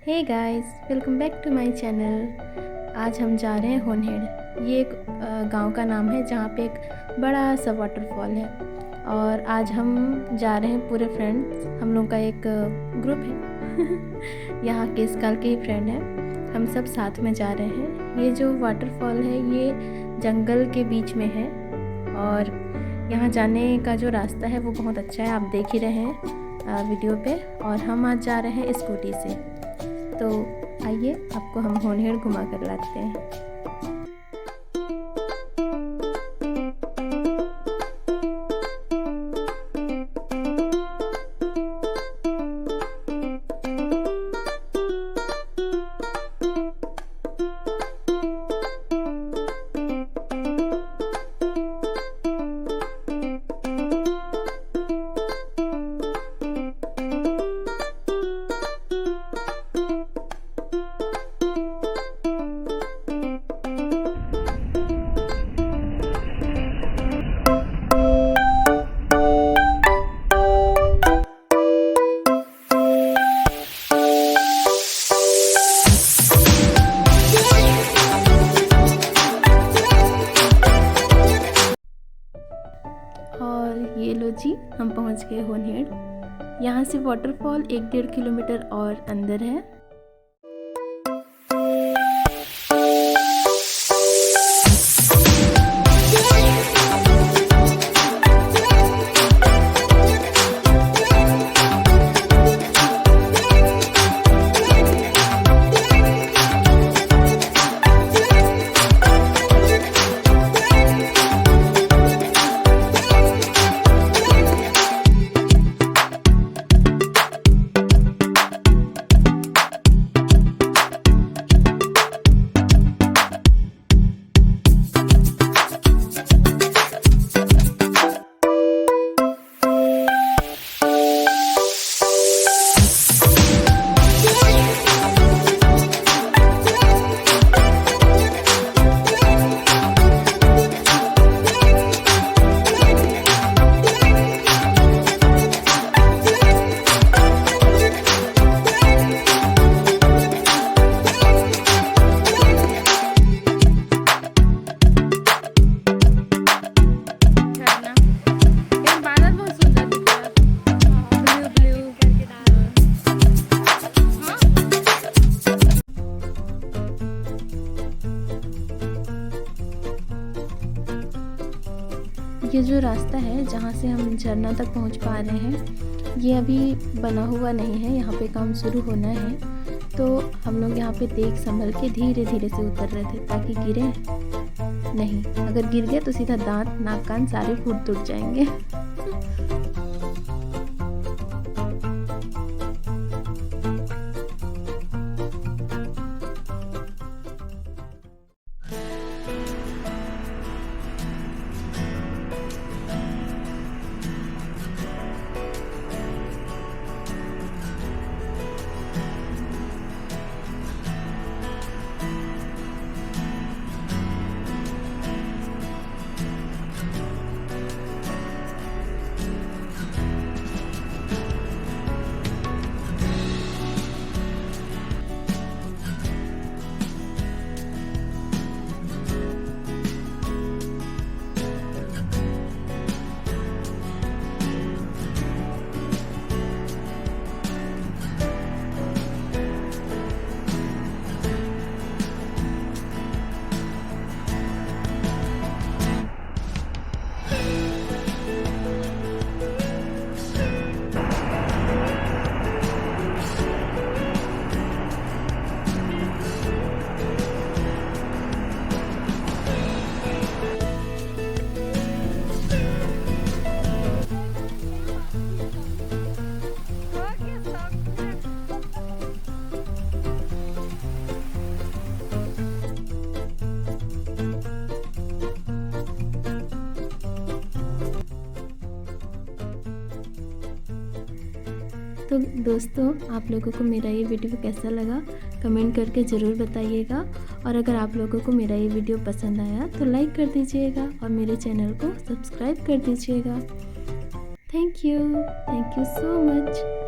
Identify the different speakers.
Speaker 1: Hey guys, welcome back to my channel. आज हम जा रहे हैं होनहेड। ये एक गांव का नाम है जहाँ पे एक बड़ा सा वाटरफॉल है। और आज हम जा रहे हैं पूरे फ्रेंड्स, हम लोग का एक ग्रुप है। यहाँ केशकल के ही फ्रेंड हैं, हम सब साथ में जा रहे हैं। ये जो वाटरफॉल है ये जंगल के बीच में है और यहाँ जाने का जो रास्ता है वो बहुत अच्छा है, आप देख ही रहे हैं वीडियो पे। और हम आज जा रहे हैं स्कूटी से, तो आइए आपको हम होनहेड घुमा कर लाते हैं। और ये लो जी, हम पहुंच गए होनहेड। यहाँ से वाटरफॉल 1-1.5 किलोमीटर और अंदर है। ये जो रास्ता है जहाँ से हम झरना तक पहुँच पा रहे हैं ये अभी बना हुआ नहीं है, यहाँ पे काम शुरू होना है। तो हम लोग यहाँ पे देख संभल के धीरे धीरे से उतर रहे थे ताकि गिरे नहीं। अगर गिर गए तो सीधा दांत नाक कान सारे फूट टूट जाएंगे। तो दोस्तों, आप लोगों को मेरा ये वीडियो कैसा लगा कमेंट करके ज़रूर बताइएगा। और अगर आप लोगों को मेरा ये वीडियो पसंद आया तो लाइक कर दीजिएगा और मेरे चैनल को सब्सक्राइब कर दीजिएगा। Thank you so much.